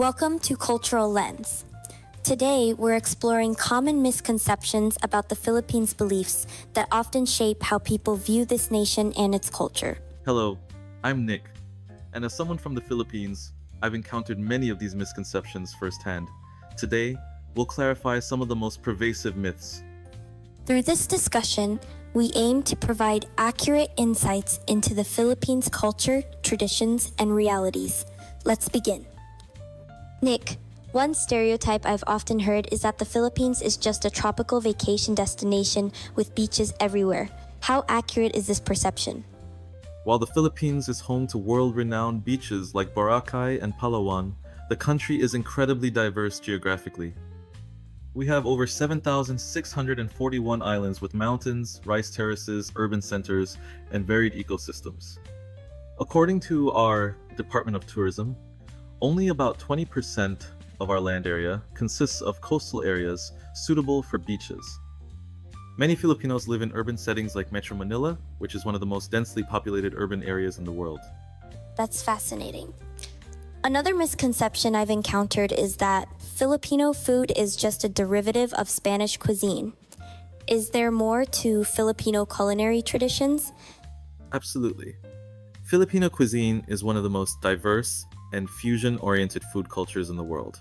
Welcome to Cultural Lens. Today, we're exploring common misconceptions about the Philippines' beliefs that often shape how people view this nation and its culture. Hello, I'm Nick, and as someone from the Philippines, I've encountered many of these misconceptions firsthand. Today, we'll clarify some of the most pervasive myths. Through this discussion, we aim to provide accurate insights into the Philippines' culture, traditions, and realities. Let's begin. Nick, one stereotype I've often heard is that the Philippines is just a tropical vacation destination with beaches everywhere. How accurate is this perception? While the Philippines is home to world-renowned beaches like Boracay and Palawan, the country is incredibly diverse geographically. We have over 7,641 islands with mountains, rice terraces, urban centers, and varied ecosystems. According to our Department of Tourism, only about 20% of our land area consists of coastal areas suitable for beaches. Many Filipinos live in urban settings like Metro Manila, which is one of the most densely populated urban areas in the world. That's fascinating. Another misconception I've encountered is that Filipino food is just a derivative of Spanish cuisine. Is there more to Filipino culinary traditions? Absolutely. Filipino cuisine is one of the most diverse and fusion-oriented food cultures in the world.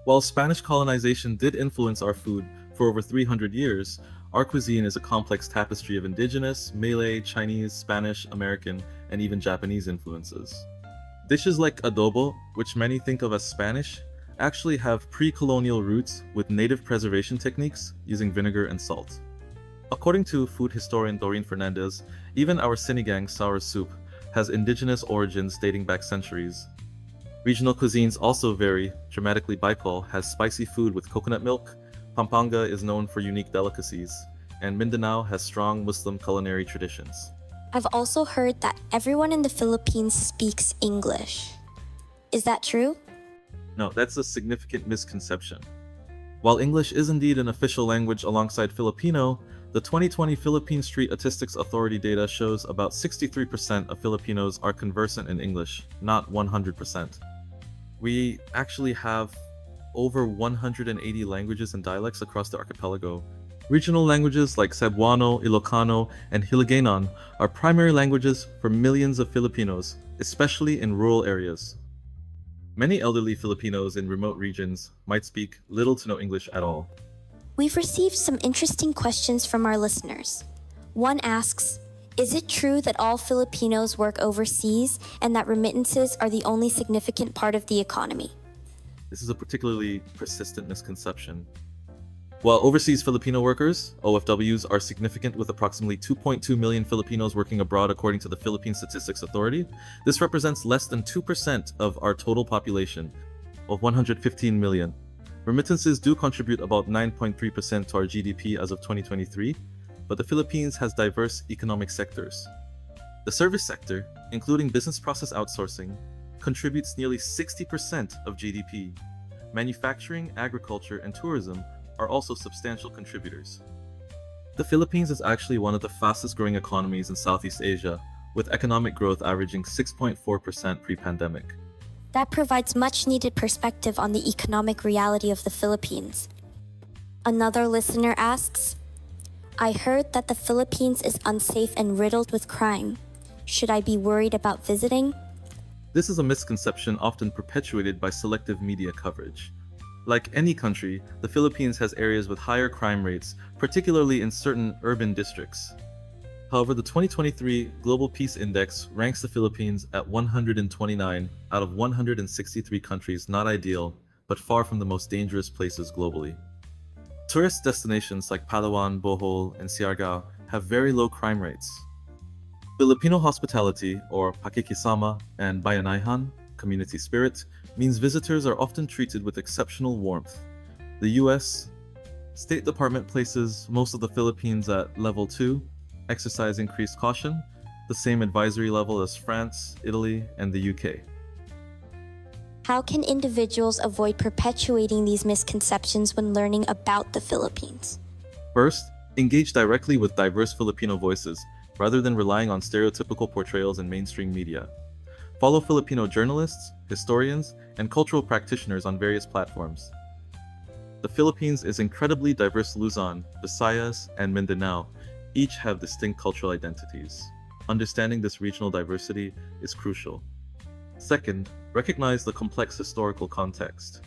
While Spanish colonization did influence our food for over 300 years, our cuisine is a complex tapestry of indigenous, Malay, Chinese, Spanish, American, and even Japanese influences. Dishes like adobo, which many think of as Spanish, actually have pre-colonial roots with native preservation techniques using vinegar and salt. According to food historian Doreen Fernandez, even our sinigang sour soup has indigenous origins dating back centuries. Regional cuisines also vary dramatically. Bicol has spicy food with coconut milk, Pampanga is known for unique delicacies, and Mindanao has strong Muslim culinary traditions. I've also heard that everyone in the Philippines speaks English. Is that true? No, that's a significant misconception. While English is indeed an official language alongside Filipino, the 2020 Philippine Street Statistics Authority data shows about 63% of Filipinos are conversant in English, not 100%. We actually have over 180 languages and dialects across the archipelago. Regional languages like Cebuano, Ilocano, and Hiligaynon are primary languages for millions of Filipinos, especially in rural areas. Many elderly Filipinos in remote regions might speak little to no English at all. We've received some interesting questions from our listeners. One asks, is it true that all Filipinos work overseas and that remittances are the only significant part of the economy? This is a particularly persistent misconception. While overseas Filipino workers, OFWs, are significant with approximately 2.2 million Filipinos working abroad according to the Philippine Statistics Authority, this represents less than 2% of our total population of 115 million. Remittances do contribute about 9.3% to our GDP as of 2023, but the Philippines has diverse economic sectors. The service sector, including business process outsourcing, contributes nearly 60% of GDP. Manufacturing, agriculture, and tourism are also substantial contributors. The Philippines is actually one of the fastest growing economies in Southeast Asia, with economic growth averaging 6.4% pre-pandemic. That provides much needed perspective on the economic reality of the Philippines. Another listener asks, I heard that the Philippines is unsafe and riddled with crime. Should I be worried about visiting? This is a misconception often perpetuated by selective media coverage. Like any country, the Philippines has areas with higher crime rates, particularly in certain urban districts. However, the 2023 Global Peace Index ranks the Philippines at 129 out of 163 countries. Not ideal, but far from the most dangerous places globally. Tourist destinations like Palawan, Bohol, and Siargao have very low crime rates. Filipino hospitality, or pakikisama, and bayanihan, community spirit, means visitors are often treated with exceptional warmth. The U.S. State Department places most of the Philippines at level 2, exercise increased caution, the same advisory level as France, Italy, and the UK. How can individuals avoid perpetuating these misconceptions when learning about the Philippines? First, engage directly with diverse Filipino voices, rather than relying on stereotypical portrayals in mainstream media. Follow Filipino journalists, historians, and cultural practitioners on various platforms. The Philippines is incredibly diverse. Luzon, Visayas, and Mindanao each have distinct cultural identities. Understanding this regional diversity is crucial. Second, recognize the complex historical context.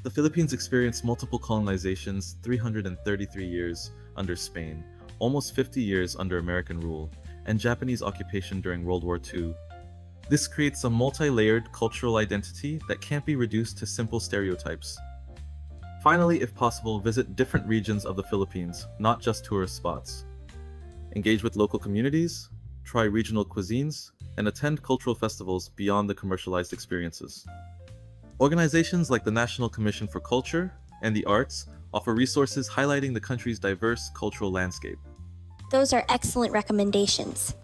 The Philippines experienced multiple colonizations, 333 years under Spain, almost 50 years under American rule, and Japanese occupation during World War II. This creates a multi-layered cultural identity that can't be reduced to simple stereotypes. Finally, if possible, visit different regions of the Philippines, not just tourist spots. Engage with local communities, try regional cuisines, and attend cultural festivals beyond the commercialized experiences. Organizations like the National Commission for Culture and the Arts offer resources highlighting the country's diverse cultural landscape. Those are excellent recommendations.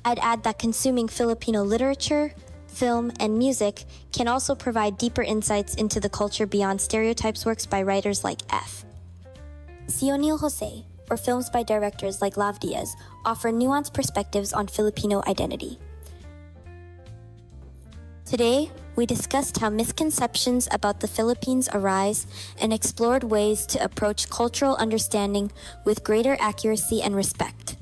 I'd add that consuming Filipino literature, film, and music can also provide deeper insights into the culture beyond stereotypes. Works by writers like F. Sionil Jose, or films by directors like Lav Diaz, offer nuanced perspectives on Filipino identity. Today, we discussed how misconceptions about the Philippines arise and explored ways to approach cultural understanding with greater accuracy and respect.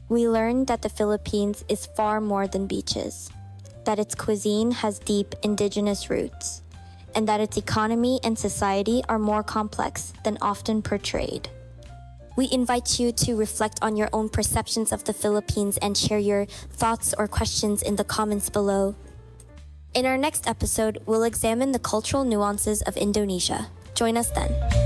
We learned that the Philippines is far more than beaches, that its cuisine has deep indigenous roots, and that its economy and society are more complex than often portrayed. We invite you to reflect on your own perceptions of the Philippines and share your thoughts or questions in the comments below. In our next episode, we'll examine the cultural nuances of Indonesia. Join us then.